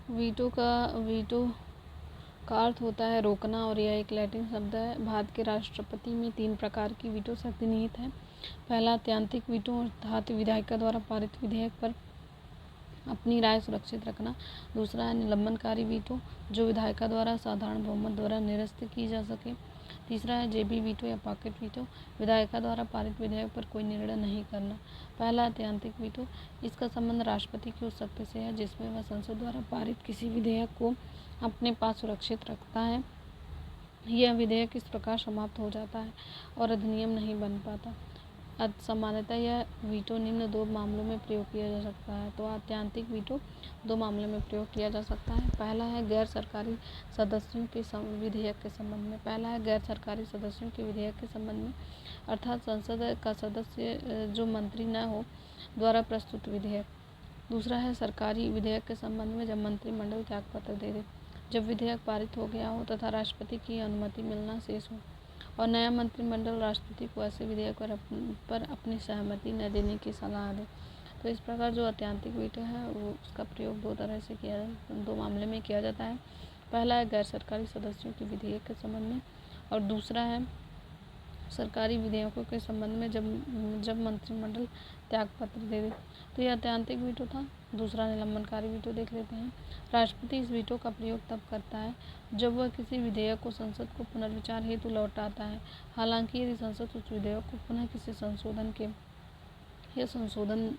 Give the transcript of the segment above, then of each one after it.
Veto का अर्थ होता है रोकना और यह एक लैटिन शब्द है। भारत के राष्ट्रपति में 3 प्रकार की वीटो शक्ति निहित है। पहला अत्यंतिक वीटो अर्थात विधायिका द्वारा पारित विधेयक पर अपनी राय सुरक्षित रखना। दूसरा है निलंबनकारी वीटो जो विधायिका द्वारा साधारण बहुमत द्वारा निरस्त की जा सके। तीसरा है जेबी वीटो या पॉकेट वीटो, विधायिका द्वारा पारित विधेयक पर कोई निर्णय नहीं करना। पहला अत्यंतिक वीटो, इसका संबंध राष्ट्रपति की उस शक्ति से है जिसमें वह संसद द्वारा पारित किसी विधेयक को अपने पास सुरक्षित रखता है। यह विधेयक इस प्रकार समाप्त हो जाता है और अधिनियम नहीं बन पाता। सामान्यतः यह वीटो निम्न 2 मामलों में प्रयोग किया जा सकता है। तो अत्यंतिक वीटो 2 मामलों में प्रयोग किया जा सकता है। पहला है गैर सरकारी सदस्यों के विधेयक के संबंध में। पहला है गैर सरकारी सदस्यों के विधेयक के संबंध में, अर्थात संसद का सदस्य जो मंत्री न हो द्वारा प्रस्तुत विधेयक। दूसरा है सरकारी विधेयक के संबंध में, जब मंत्रिमंडल त्यागपत्र दे दे, जब विधेयक पारित हो गया हो तथा राष्ट्रपति की अनुमति मिलना शेष हो और नया मंत्रिमंडल राष्ट्रपति को ऐसे विधेयक पर अपनी सहमति न देने की सलाह दे। तो इस प्रकार जो अत्यंतिक वीटो है वो उसका प्रयोग 2 तरह से 2 मामले में किया जाता है। पहला है गैर सरकारी सदस्यों के विधेयक के संबंध में और दूसरा है सरकारी विधेयकों के संबंध में जब मंत्रिमंडल त्यागपत्र दे दे। तो यह अत्यंतिक वीटो था। दूसरा निलंबनकारी वीटो देख लेते हैं। राष्ट्रपति इस वीटो का प्रयोग तब करता है जब वह किसी विधेयक को संसद को पुनर्विचार हेतु लौटाता है। हालांकि यदि संसद उस विधेयक को पुनः किसी संशोधन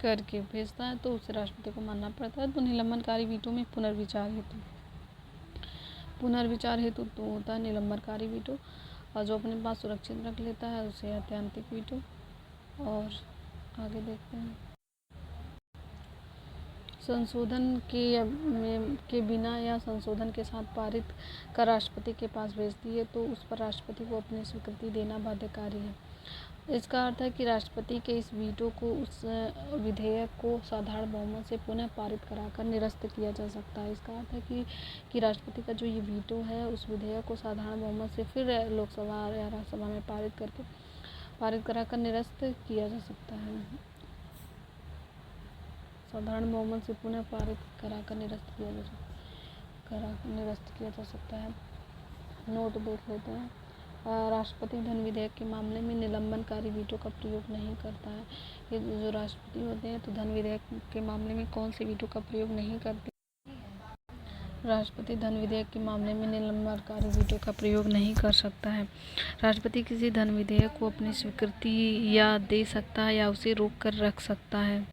करके भेजता है तो उसे राष्ट्रपति को मानना पड़ता है। तो निलंबनकारी वीटो में पुनर्विचार हेतु तो होता है निलंबनकारी वीटो, और जो अपने पास सुरक्षित रख लेता है उसे अत्यंतिक वीटो। और आगे देखते हैं। संशोधन के बिना या संशोधन के साथ पारित कर राष्ट्रपति के पास भेजती है तो उस पर राष्ट्रपति को अपनी स्वीकृति देना बाध्यकारी है। इसका अर्थ है कि राष्ट्रपति के इस वीटो को उस विधेयक को साधारण बहुमत से पुनः पारित कराकर निरस्त किया जा सकता है। इसका अर्थ है कि राष्ट्रपति का जो ये वीटो है उस विधेयक को साधारण बहुमत से फिर लोकसभा या राज्यसभा में पारित कराकर निरस्त किया जा सकता है। साधारण बहुमत से पुनः पारित कराकर निरस्त किया जा सकता है। नोट देख लेते हैं। राष्ट्रपति धन विधेयक के मामले में निलंबनकारी वीटो का प्रयोग नहीं करता है। ये जो राष्ट्रपति होते हैं तो धन विधेयक के मामले में कौन से वीटो का प्रयोग नहीं करते? राष्ट्रपति धन विधेयक के मामले में निलंबनकारी वीटो का प्रयोग नहीं कर सकता है। राष्ट्रपति किसी धन विधेयक को अपनी स्वीकृति या दे सकता है या उसे रोक कर रख सकता है।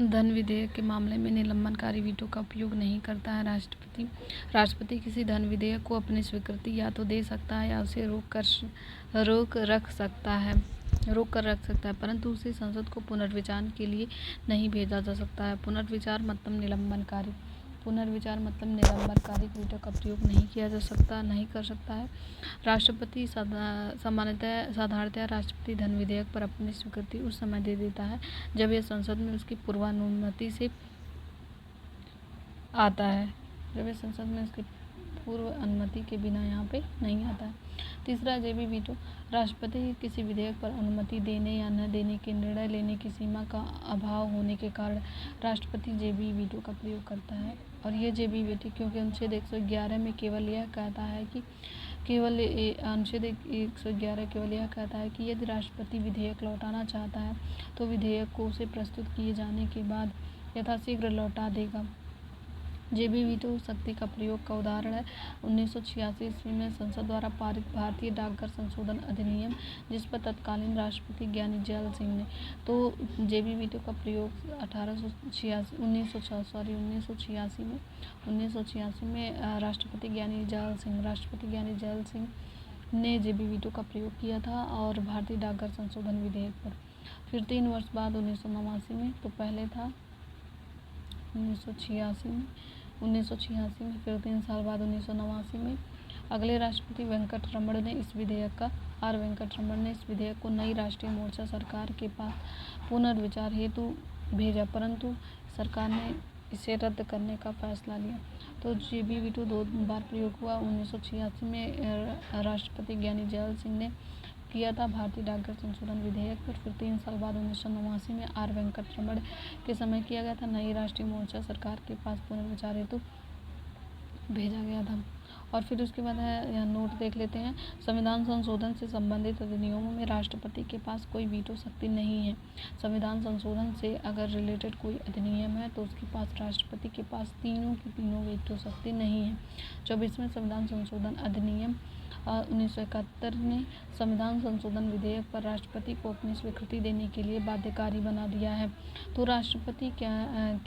धन विधेयक के मामले में निलंबनकारी वीटो का उपयोग नहीं करता है। राष्ट्रपति किसी धन विधेयक को अपनी स्वीकृति या तो दे सकता है या उसे रोक कर रख सकता है, परंतु उसे संसद को पुनर्विचार के लिए नहीं भेजा जा सकता है। पुनर्विचार मतलब निलंबनकारी वीटो का प्रयोग नहीं कर सकता है। राष्ट्रपति साधारणतया राष्ट्रपति धन विधेयक पर अपनी स्वीकृति उस समय दे देता है जब यह संसद में उसकी पूर्वानुमति से आता है, पूर्व अनुमति के बिना यहाँ पे नहीं आता है। तीसरा जेबी वीटो, राष्ट्रपति किसी विधेयक पर अनुमति देने या न देने के निर्णय लेने की सीमा का अभाव होने के कारण राष्ट्रपति जेबी वीटो का प्रयोग करता है। और ये जेबी वीटो क्योंकि अनुच्छेद 111 में केवल यह कहता है कि यदि राष्ट्रपति विधेयक लौटाना चाहता है तो विधेयक को उसे प्रस्तुत किए जाने के बाद यथाशीघ्र लौटा देगा। जेबी वीटो शक्ति का प्रयोग का उदाहरण है 1986 ईस्वी में संसद द्वारा पारित भारतीय डाकघर संशोधन अधिनियम, जिस पर तत्कालीन राष्ट्रपति ज्ञानी जैल सिंह ने तो जेबी वीटो का प्रयोग 1986 में राष्ट्रपति ज्ञानी जैल सिंह ने जेबी वीटो का प्रयोग किया था और भारतीय डाकघर संशोधन विधेयक पर। फिर 3 वर्ष बाद 1989 में, तो पहले था 1986 में, फिर 3 साल बाद 1989 में अगले राष्ट्रपति वेंकटरमण ने इस विधेयक को नई राष्ट्रीय मोर्चा सरकार के पास पुनर्विचार हेतु भेजा, परंतु सरकार ने इसे रद्द करने का फैसला लिया। तो जेबी वीटो 2 बार प्रयोग हुआ। 1986 में राष्ट्रपति ज्ञानी जैल सिंह ने किया था भारतीय डाकघर संशोधन विधेयक पर। फिर 3 साल बाद 1989 में आर वेंकटरमण के समय किया गया था। नई राष्ट्रीय मोर्चा सरकार के पास पुनर्विचार हेतु भेजा गया था। और फिर उसके बाद है, यहाँ नोट देख लेते हैं। संविधान संशोधन से संबंधित अधिनियमों में राष्ट्रपति के पास कोई वीटो शक्ति नहीं है। संविधान संशोधन से अगर रिलेटेड कोई अधिनियम है तो उसके पास राष्ट्रपति के पास तीनों की तीनों वीटो शक्ति नहीं है। 24वें संविधान संशोधन अधिनियम 1971 ने संविधान संशोधन विधेयक पर राष्ट्रपति को अपनी स्वीकृति देने के लिए बाध्यकारी बना दिया है। तो राष्ट्रपति क्या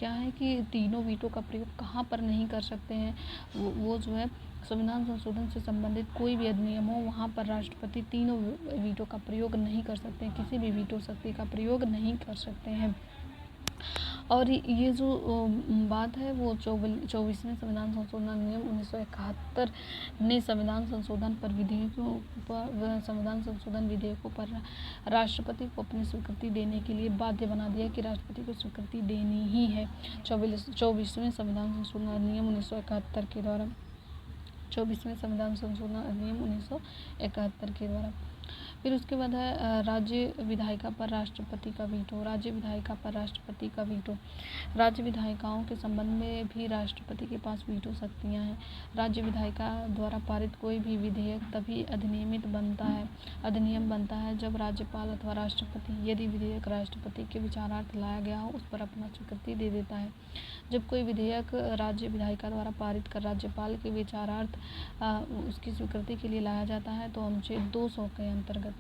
है कि तीनों वीटो का प्रयोग कहाँ पर नहीं कर सकते हैं, वो जो है संविधान संशोधन से संबंधित कोई भी अधिनियम हो वहाँ पर राष्ट्रपति तीनों वीटो का प्रयोग नहीं कर सकते हैं, किसी भी वीटो शक्ति का प्रयोग नहीं कर सकते हैं। और ये जो बात है वो 24वें संविधान संशोधन अधिनियम 1971 ने संविधान संशोधन विधेयकों पर राष्ट्रपति को अपनी स्वीकृति देने के लिए बाध्य बना दिया कि राष्ट्रपति को स्वीकृति देनी ही है। 24वें संविधान संशोधन अधिनियम 1971 के द्वारा 24वें संविधान संशोधन अधिनियम 1971 के द्वारा। फिर उसके बाद है राज्य विधायिका पर राष्ट्रपति का वीटो। राज्य विधायिका पर राष्ट्रपति का वीटो। राज्य विधायिकाओं के संबंध में भी राष्ट्रपति के पास वीटो शक्तियाँ हैं। राज्य विधायिका द्वारा पारित कोई भी विधेयक तभी अधिनियम बनता है जब राज्यपाल अथवा राष्ट्रपति, यदि विधेयक राष्ट्रपति के विचारार्थ लाया गया हो, उस पर अपना स्वीकृति दे देता है। जब कोई विधेयक राज्य विधायिका द्वारा पारित कर राज्यपाल के विचारार्थ उसकी स्वीकृति के लिए लाया जाता है तो अनुच्छेद 200 के अंतर्गत,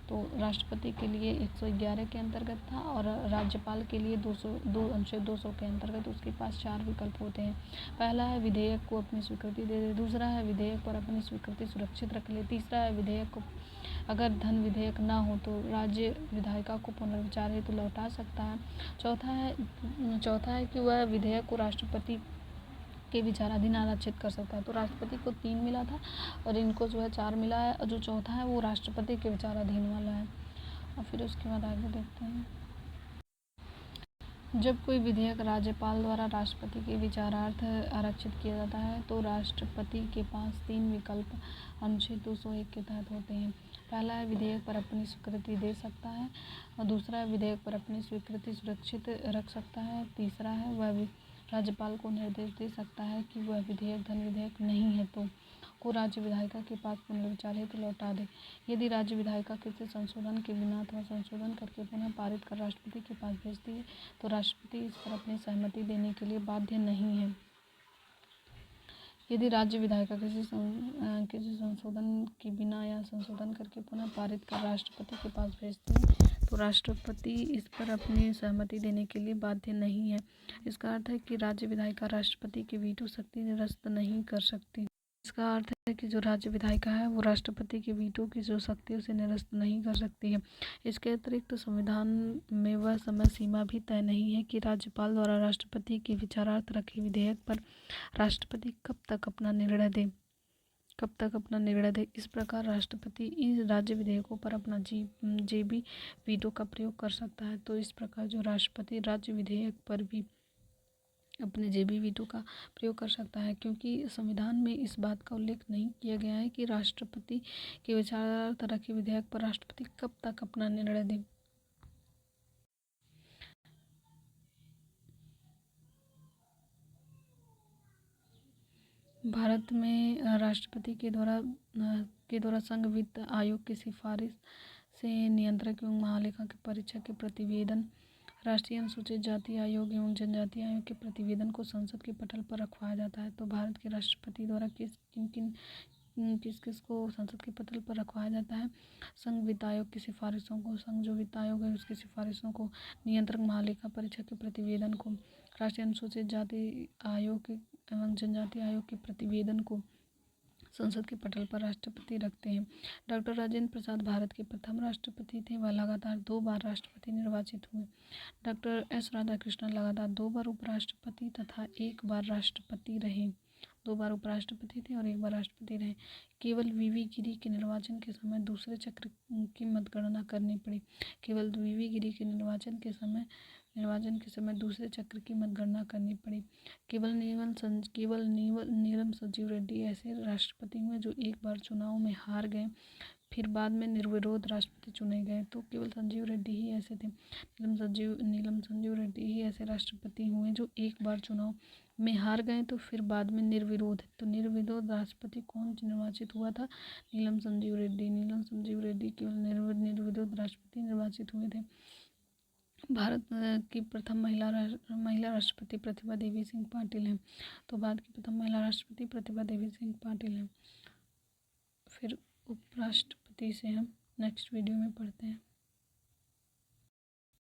तो राष्ट्रपति के लिए 111 के अंतर्गत था और राज्यपाल के लिए अनुच्छेद 200 के अंतर्गत उसके पास 4 विकल्प होते हैं। पहला है विधेयक को अपनी स्वीकृति दे दे, दूसरा है विधेयक पर अपनी स्वीकृति सुरक्षित रख ले, तीसरा है विधेयक को अगर धन विधेयक ना हो तो राज्य विधायिका को पुनर्विचार हेतु लौटा सकता है। चौथा है कि वह विधेयक को राष्ट्रपति के विचाराधीन आरक्षित कर सकता है। तो राष्ट्रपति को 3 मिला था और इनको जो है 4 मिला है, और जो चौथा है वो राष्ट्रपति के विचाराधीन वाला है। और फिर उसके बाद आगे देखते हैं। जब कोई विधेयक राज्यपाल द्वारा राष्ट्रपति के विचारार्थ आरक्षित किया जाता है तो राष्ट्रपति के पास 3 विकल्प अनुच्छेद 201 के तहत होते हैं। पहला है विधेयक पर अपनी स्वीकृति दे सकता है, और दूसरा है विधेयक पर अपनी स्वीकृति सुरक्षित रख सकता है, तीसरा है वह राज्यपाल को निर्देश दे सकता है कि वह विधेयक धन विधेयक नहीं है तो को राज्य विधायिका के पास पुनर्विचार हेतु लौटा दे। यदि राज्य विधायिका किसी संशोधन के बिना अथवा संशोधन करके पुनः पारित कर राष्ट्रपति के पास भेजती है तो राष्ट्रपति इस पर अपनी सहमति देने के लिए बाध्य नहीं है। यदि राज्य विधायिका किसी संशोधन के बिना या संशोधन करके पुनः पारित कर राष्ट्रपति के पास भेजती है तो राष्ट्रपति इस पर अपनी सहमति देने के लिए बाध्य नहीं है। इसका अर्थ है कि राज्य विधायिका राष्ट्रपति की वीटो शक्ति निरस्त नहीं कर सकती। इसका अर्थ है कि जो राज्य विधायिका है वो राष्ट्रपति की वीटो की जो शक्ति उसे निरस्त नहीं कर सकती है। इसके अतिरिक्त संविधान में वह समय सीमा भी तय नहीं है कि राज्यपाल द्वारा राष्ट्रपति के विचारार्थ रखे विधेयक पर राष्ट्रपति कब तक अपना निर्णय दे। इस प्रकार राष्ट्रपति इन राज्य विधेयकों पर अपना जेबी वीटो का प्रयोग कर सकता है। तो इस प्रकार जो राष्ट्रपति राज्य विधेयक पर भी अपने जेबी वीटो का प्रयोग कर सकता है, क्योंकि संविधान में इस बात का उल्लेख नहीं किया गया है कि राष्ट्रपति के विचारार्थ रखे विधेयक पर राष्ट्रपति कब तक अपना निर्णय दे। भारत में राष्ट्रपति के द्वारा संघ वित्त आयोग की सिफारिश से नियंत्रक एवं महालेखा के परीक्षक के प्रतिवेदन, राष्ट्रीय अनुसूचित जाति आयोग एवं जनजाति आयोग के प्रतिवेदन को संसद के पटल पर रखवाया जाता है। तो भारत के राष्ट्रपति द्वारा किस को संसद के पटल पर रखवाया जाता है? संघ वित्त आयोग की सिफारिशों को, संघ जो वित्त आयोग है उसकी सिफारिशों को, नियंत्रक महालेखा परीक्षक के प्रतिवेदन को, राष्ट्रीय अनुसूचित जाति आयोग एवं जनजाति आयोग के प्रतिवेदन को संसद के पटल पर राष्ट्रपति रखते हैं। डॉक्टर राजेंद्र प्रसाद भारत के प्रथम राष्ट्रपति थे। वह लगातार 2 बार राष्ट्रपति निर्वाचित हुए। डॉक्टर एस राधाकृष्णन लगातार 2 बार उपराष्ट्रपति तथा 1 बार राष्ट्रपति रहे। 2 बार उपराष्ट्रपति थे और 1 बार राष्ट्रपति रहे। केवल वीवी गिरी के निर्वाचन के समय दूसरे चक्र की मतगणना करनी पड़ी। केवल वीवी गिरी के निर्वाचन के समय दूसरे चक्र की मतगणना करनी पड़ी। केवल नीलम संजीव रेड्डी ऐसे राष्ट्रपति हुए जो 1 बार चुनाव में हार गए। फिर बाद में निर्विरोध राष्ट्रपति चुने गए। तो केवल संजीव रेड्डी ही ऐसे थे, नीलम संजीव रेड्डी ही ऐसे राष्ट्रपति हुए जो एक बार चुनाव में हार गए तो फिर बाद में निर्विरोध। तो निर्विरोध राष्ट्रपति कौन निर्वाचित हुआ था? नीलम संजीव रेड्डी केवल निर्विरोध राष्ट्रपति निर्वाचित हुए थे। भारत की प्रथम महिला राष्ट्रपति प्रतिभा देवी सिंह पाटिल हैं। तो भारत की प्रथम महिला राष्ट्रपति प्रतिभा देवी सिंह पाटिल हैं। फिर उपराष्ट्रपति से हम नेक्स्ट वीडियो में पढ़ते हैं।